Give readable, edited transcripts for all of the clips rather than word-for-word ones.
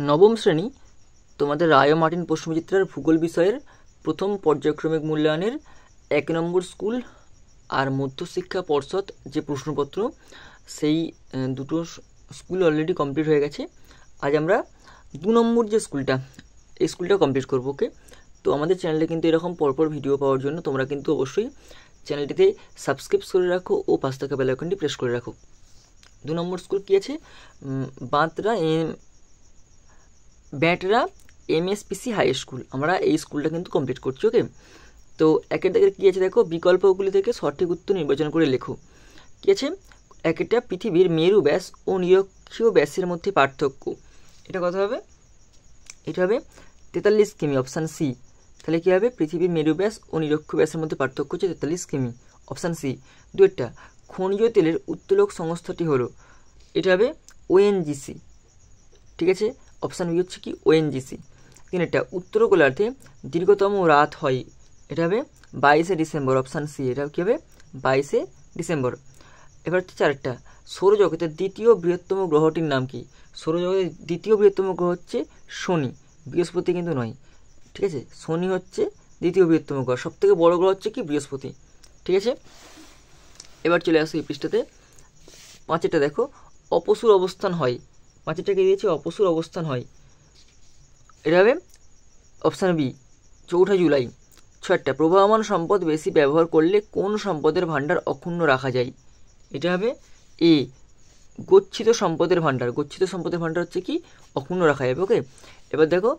নবম শ্রেণী তোমাদের রায় ও মার্টিন প্রশ্নবিচিত্রার ভূগোল বিষয়ের প্রথম পর্যায়ক্রমিক মূল্যায়নের 1 নম্বর স্কুল আর মধ্যশিক্ষা পর্ষদ যে প্রশ্নপত্র সেই দুটো স্কুল অলরেডি কমপ্লিট হয়ে গেছে। আজ আমরা 2 নম্বর যে স্কুলটা এই স্কুলটা কমপ্লিট করবো। ওকে, তো আমাদের চ্যানেলে কিন্তু এরকম পরপর ভিডিও পাওয়ার জন্য তোমরা কিন্তু অবশ্যই চ্যানেলটিতে সাবস্ক্রাইব করে রাখো ও পাশ থাকা বেল আইকনটি প্রেস করে রাখো। 2 নম্বর স্কুল কী আছে? ব্যাটরা এমএসপিসি হাই স্কুল। আমরা এই স্কুলটা কিন্তু কমপ্লিট করছি। ওকে, তো একের দাগের কী আছে দেখো, বিকল্পগুলি থেকে সঠিক উত্তর নির্বাচন করে লেখো। কী আছে? একটা পৃথিবীর মেরু ব্যাস ও নিরক্ষীয় ব্যাসের মধ্যে পার্থক্য। এটা কথা হবে, এটা হবে 43 কিমি, অপশান সি। তাহলে কী হবে? পৃথিবীর মেরু ব্যাস ও নিরক্ষীয় ব্যাসের মধ্যে পার্থক্য হচ্ছে 43 কিমি, অপশান সি। দুইটা, খনিজ তেলের উত্তোলক সংস্থাটি হলো, এটা হবে ওএনজিসি। ঠিক আছে, অপশান বি হচ্ছে কি ওএনজিসি। তিনটা, উত্তর গোলার্ধে দীর্ঘতম রাত হয়, এটা হবে 22শে ডিসেম্বর, অপশান সি। এটা কী হবে? 22শে ডিসেম্বর। এবার হচ্ছে 4টা, সৌরজগতের দ্বিতীয় বৃহত্তম গ্রহটির নাম কি? সৌরজগতের দ্বিতীয় বৃহত্তম গ্রহ হচ্ছে শনি, বৃহস্পতি কিন্তু নয়। ঠিক আছে, শনি হচ্ছে দ্বিতীয় বৃহত্তম গ্রহ, সবথেকে বড় গ্রহ হচ্ছে কি বৃহস্পতি। ঠিক আছে, এবার চলে আসো এই পৃষ্ঠাতে। 5টা দেখো, অপসুর অবস্থান হয়। 5টাকে দিয়েছে অপসুর অবস্থান হয়, এটা হবে অপশান বি, 4 জুলাই। 6টা, প্রবাহমান সম্পদ বেশি ব্যবহার করলে কোন সম্পদের ভাণ্ডার অক্ষুণ্ণ রাখা যায়? এটা হবে এ, গচ্ছিত সম্পদের ভাণ্ডার। গচ্ছিত সম্পদের ভাণ্ডার হচ্ছে কি অক্ষুণ্ণ রাখা যাবে। ওকে, এবার দেখো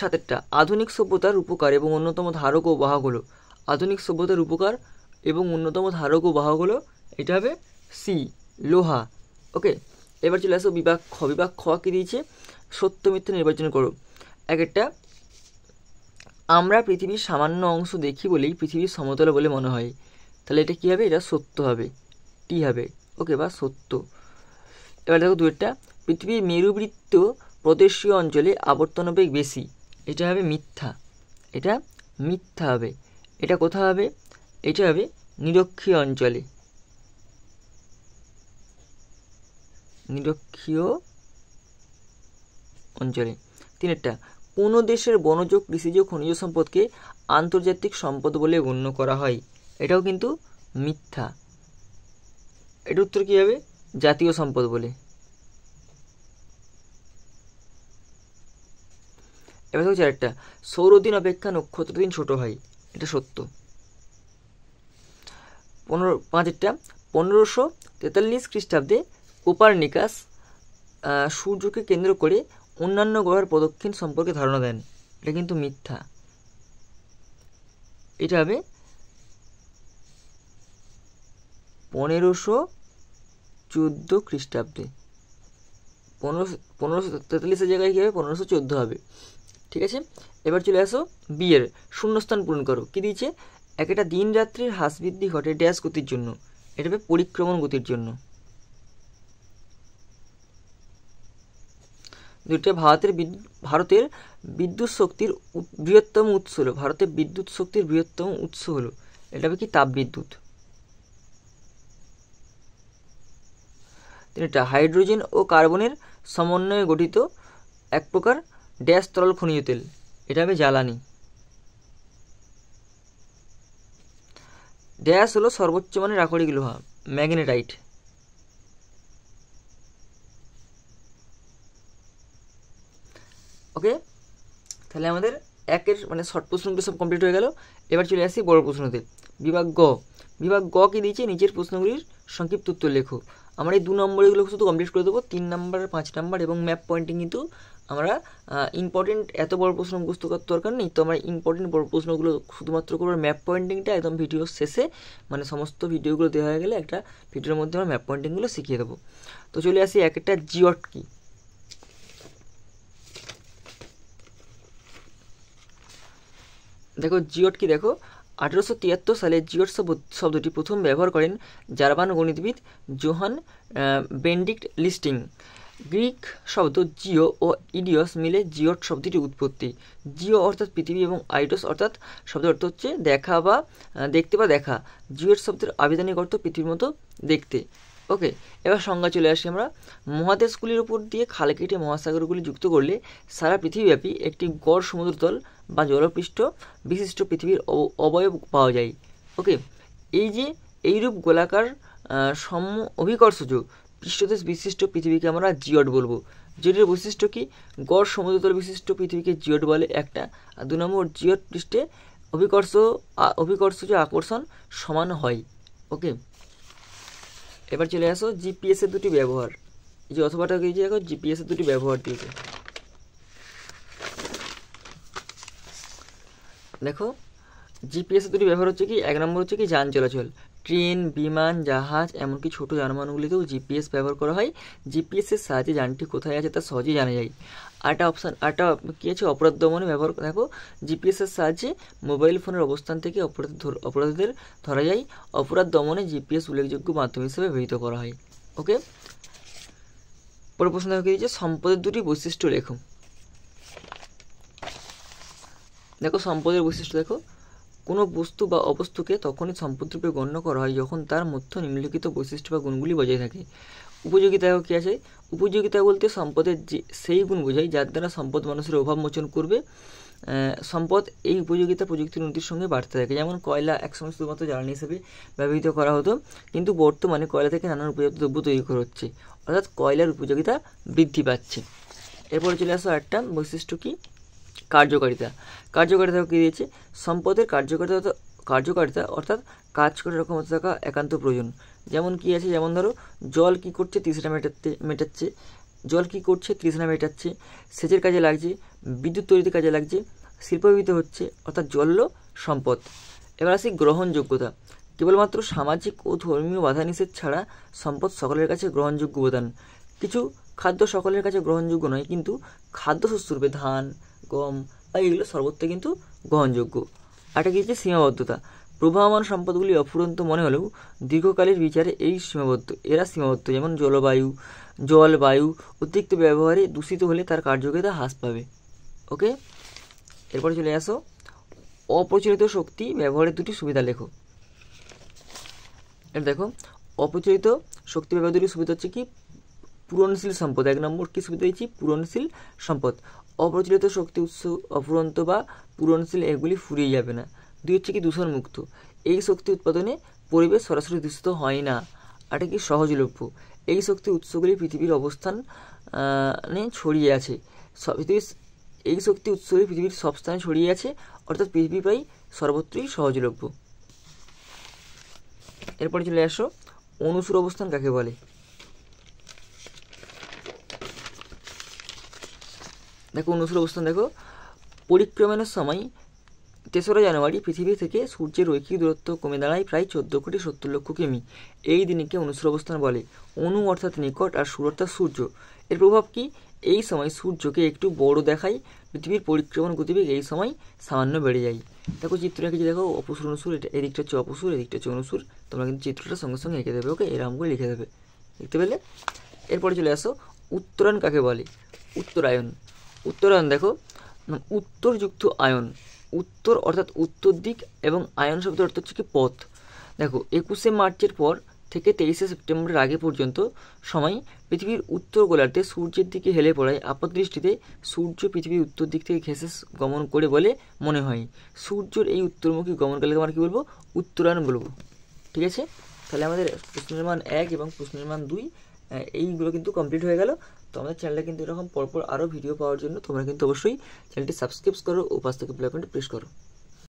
7টা, আধুনিক সভ্যতার উপকার এবং অন্যতম ধারক ও বাহক হলো। আধুনিক সভ্যতার উপকার এবং অন্যতম ধারক ও বাহক হলো, এটা হবে সি, লোহা। ওকে, এবার চলে আসো বিভাগ খ। বিভাগ খ কি দিয়েছে? সত্য মিথ্যা নির্বাচন করো। একটা, আমরা পৃথিবীর সামান্য অংশ দেখি বলেই পৃথিবীর সমতল বলে মনে হয়। তাহলে এটা কী হবে? এটা সত্য হবে, টি হবে। ওকে, বা সত্য। এবার দেখো 2টা, পৃথিবীর মেরুবৃত্ত প্রদেশীয় অঞ্চলে আবর্তন বেগ বেশি, এটা হবে মিথ্যা। এটা মিথ্যা হবে। এটা কোথায় হবে? এটা হবে নিরক্ষীয় অঞ্চলে, নিরক্ষীয় অঞ্চলে। 3টা, কোনো দেশের বনজ কৃষিজ খনিজ সম্পদকে আন্তর্জাতিক সম্পদ বলে গণ্য করা হয়, এটাও কিন্তু মিথ্যা। এটার উত্তর কী হবে? জাতীয় সম্পদ বলে। এবার দেখো 4টা, সৌরদিন অপেক্ষা নক্ষত্র দিন ছোট হয়, এটা সত্য। 5টা, 1543 খ্রিস্টাব্দে কোপারনিকাস সূর্যকে কেন্দ্র করে অন্যান্য গ্রহের প্রদক্ষিণ সম্পর্কে ধারণা দেন, এটা কিন্তু মিথ্যা। এটা হবে 1514 খ্রিস্টাব্দে। 1543-এর জায়গায় কী হবে? 1514 হবে। ঠিক আছে, এবার চলে আসো বিয়ের শূন্যস্থান পূরণ করো। কী দিয়েছে? একটা দিন রাত্রির হ্রাস বৃদ্ধি ঘটে ড্যাশ গতির জন্য, এটা হবে পরিক্রমণ গতির জন্য। 2টা, ভারতের বিদ্যুৎ শক্তির বৃহত্তম উৎস হলো, ভারতের বিদ্যুৎ শক্তির বৃহত্তম উৎস হলো, এটা হবে কি তাপবিদ্যুৎ। 3টা, হাইড্রোজেন ও কার্বনের সমন্বয়ে গঠিত এক প্রকার ড্যাশ তরল খনিজ তেল, এটা হবে জ্বালানি। ড্যাশ হলো সর্বোচ্চ মানের আকরিক লোহা, ম্যাগনেটাইট। ওকে, তাহলে আমাদের একের মানে শর্ট প্রশ্নগুলো সব কমপ্লিট হয়ে গেল। এবার চলে আসি বড় প্রশ্নতে। বিভাগ গ। বিভাগ গ কি দিয়েছে? নিচের প্রশ্নগুলির সংক্ষিপ্ত উত্তর লেখো। আমরা এই 2 নম্বরগুলো শুধু কমপ্লিট করে দেবো, 3 নম্বর 5 নম্বর এবং ম্যাপ পয়েন্টিং কিন্তু আমরা ইম্পর্টেন্ট, এত বড় প্রশ্ন মুখস্থ করার দরকার নেই। তো আমরা ইম্পর্টেন্ট বড় প্রশ্নগুলো শুধুমাত্র করবো। ম্যাপ পয়েন্টিংটা একদম ভিডিওর শেষে, মানে সমস্ত ভিডিওগুলো দেওয়া হয়ে গেলে একটা ভিডিওর মধ্যে আমরা ম্যাপ পয়েন্টিংগুলো শিখিয়ে দেবো। তো চলে আসি একটা জিওট কি। দেখো জিওট কি, দেখো 1873 সালে জিওট শব্দটি প্রথম ব্যবহার করেন জার্মান গণিতবিদ জোহান বেনেডিক্ট লিস্টিং। গ্রিক শব্দ জিও ও ইডিয়স মিলে জিওট শব্দটির উৎপত্তি। জিও অর্থাৎ পৃথিবী এবং আইডস অর্থাৎ শব্দের অর্থ হচ্ছে দেখা বা দেখতে বা দেখা। জিওট শব্দের আবিধানিক অর্থ পৃথিবীর মতো দেখতে। ওকে, এবার সংজ্ঞা চলে আসি আমরা। মহাদেশগুলির উপর দিয়ে খাল কেটে মহাসাগরগুলি যুক্ত করলে সারা পৃথিবীব্যাপী একটি গড় সমুদ্রতল বা জলপৃষ্ঠ বিশিষ্ট পৃথিবীর অবয়ব পাওয়া যায়। ওকে, এই যে এইরূপ গোলাকার অভিকর্ষজ পৃষ্ঠদেশ বিশিষ্ট পৃথিবীকে আমরা জিওড বলবো। জিওডের বৈশিষ্ট্য কি? গড় সমুদ্রতল বিশিষ্ট পৃথিবীকে জিওড বলে একটা। আর 2 নম্বর, জিওড পৃষ্ঠে অভিকর্ষজ আকর্ষণ সমান হয়। ওকে, এবার চলে আসো জিপিএসের দুটি ব্যবহার। এই যে অথবাটা দিয়েছি দেখো, জিপিএসের দুটি ব্যবহার দিয়েছে। দেখো জিপিএসের দুটি ব্যবহার হচ্ছে কি, 1 নম্বর হচ্ছে কি যান চলাচল, ট্রেন, বিমান, জাহাজ, এমনকি ছোটো যানবাহনগুলিতেও জিপিএস ব্যবহার করা হয়। জিপিএসের সাহায্যে যানটি কোথায় আছে তা সহজেই জানা যায়। আরেকটা কী আছে, অপরাধ দমনে ব্যবহার। দেখো জিপিএসের সাহায্যে মোবাইল ফোনের অবস্থান থেকে অপরাধীদের ধরা যায়। অপরাধ দমনে জিপিএস উল্লেখযোগ্য মাধ্যম হিসেবে ব্যবহৃত করা হয়। ওকে, পরের প্রশ্ন দেখো দিয়েছে সম্পদের দুটি বৈশিষ্ট্য লেখো। দেখো সম্পদের বৈশিষ্ট্য দেখো, কোনো বস্তু বা অবস্তুকে তখনই সম্পদরূপে গণ্য করা হয় যখন তার মধ্যে নিম্নলিখিত বৈশিষ্ট্য বা গুণগুলি বজায় থাকে। উপযোগিতা কী আছে? উপযোগিতা বলতে সম্পদের সেই গুণ বোঝায় যার দ্বারা সম্পদ মানুষের অভাব মোচন করবে। সম্পদ এই উপযোগিতা প্রযুক্তির উন্নতির সঙ্গে বাড়তে থাকে। যেমন কয়লা একসময় শুধুমাত্র জ্বালানি হিসেবে ব্যবহৃত করা হতো, কিন্তু বর্তমানে কয়লা থেকে নানান উপযুক্ত দ্রব্য তৈরি করা হচ্ছে, অর্থাৎ কয়লার উপযোগিতা বৃদ্ধি পাচ্ছে। এরপরে চলে আসো একটা বৈশিষ্ট্য কি, কার্যকারিতা। কার্যকারিতা কী দিয়েছে? সম্পদের কার্যকারিতা অর্থাৎ কাজ করার ক্ষমতা থাকা একান্ত প্রয়োজন। যেমন কি আছে, যেমন ধরো জল কি করছে, তৃষ্ণা মেটাচ্ছে। জল কি করছে? তৃষ্ণা মেটাচ্ছে। সেচের কাজে লাগছে, বিদ্যুৎ তৈরিতে কাজে লাগছে, শিল্পায়িত হচ্ছে, অর্থাৎ জল হলো সম্পদ। এবার আসি গ্রহণযোগ্যতা। কেবলমাত্র সামাজিক ও ধর্মীয় বাধা নিষেধ ছাড়া সম্পদ সকলের কাছে গ্রহণযোগ্য উপাদান। কিছু খাদ্য সকলের কাছে গ্রহণযোগ্য নয়, কিন্তু খাদ্যশস্যরূপে ধান, গম বা এগুলো সর্বত্র কিন্তু গ্রহণযোগ্য। আরেকটা কি হচ্ছে সীমাবদ্ধতা। প্রবাহমান সম্পদগুলি অফুরন্ত মনে হলেও দীর্ঘকালের বিচারে এরা সীমাবদ্ধ। যেমন জল, বায়ু অতিরিক্ত ব্যবহারে দূষিত হলে তার কার্যকারিতা হ্রাস পাবে। ওকে, এরপরে চলে আসো অপ্রচলিত শক্তি ব্যবহারের দুটি সুবিধা লেখো। এটা দেখো, অপ্রচলিত শক্তি ব্যবহারের দুটি সুবিধা হচ্ছে কি, পূরণশীল সম্পদ। 1 নম্বর কি সুবিধা দিয়েছি, পূরণশীল সম্পদ। অপ্রচলিত শক্তি উৎস অফুরন্ত বা পূরণশীল, এগুলি ফুরিয়ে যাবে না। 2 হচ্ছে কি দূষণমুক্ত। এই শক্তি উৎপাদনে পরিবেশ সরাসরি দূষিত হয় না। আর কি সহজলভ্য। এই শক্তি উৎসগুলি পৃথিবীর ছড়িয়ে আছে। এই শক্তি উৎসগুলি পৃথিবীর সব স্থানে ছড়িয়ে আছে, অর্থাৎ পৃথিবী প্রায় সর্বত্রই সহজলভ্য। এরপরে চলে আসো অনুসুর অবস্থান কাকে বলে। দেখো অনুসুর অবস্থান দেখো, পরিক্রমণের সময় 3রা জানুয়ারি পৃথিবী থেকে সূর্যের রৈখিক দূরত্ব কমে দাঁড়ায় প্রায় 14,70,00,000 কিমি। এই দিনকে অনুসুর অবস্থান বলে। অনু অর্থাৎ নিকট আর সুর অর্থাৎ সূর্য। এর প্রভাব কি? এই সময় সূর্যকে একটু বড় দেখায়। পৃথিবীর পরিক্রমণ গতিবেগ এই সময় সামান্য বেড়ে যায়। দেখো চিত্র এঁকেছি, দেখো অপসুর অনুসুর, এদিকটা হচ্ছে অপসুর, এদিকটা হচ্ছে অনুসুর। তোমরা কিন্তু চিত্রটা সঙ্গে সঙ্গে এঁকে দেবে। ওকে, এরকম করে লিখে দেবে, দেখতে পেলে। এরপরে চলে আসো উত্তরায়ণ কাকে বলে। উত্তরায়ণ দেখো, উত্তরযুক্ত আয়ন। উত্তর অর্থাৎ উত্তর দিক, এবং আয়ন শব্দের অর্থ হচ্ছে কি পথ। দেখো 21শে মার্চের পর থেকে 23শে সেপ্টেম্বরের আগে পর্যন্ত সময় পৃথিবীর উত্তর গোলার্ধে সূর্যের দিকে হেলে পড়ায় আপাতদৃষ্টিতে সূর্য পৃথিবীর উত্তর দিক থেকে ঘেঁষে গমন করে বলে মনে হয়। সূর্যের এই উত্তরমুখী গমনকালকে আমরা কী বলবো? উত্তরায়ণ বলবো। ঠিক আছে, তাহলে আমাদের প্রশ্নের মান 1 এবং প্রশ্নের মান 2 এইগুলো কিন্তু কমপ্লিট হয়ে গেল। তো আমাদের চ্যানেলে কিন্তু এরকম পরপর আরও ভিডিও পাওয়ার জন্য তোমরা কিন্তু অবশ্যই চ্যানেলটি সাবস্ক্রাইব করো ও পাশ থেকে বেল আইকনটি প্রেস করো।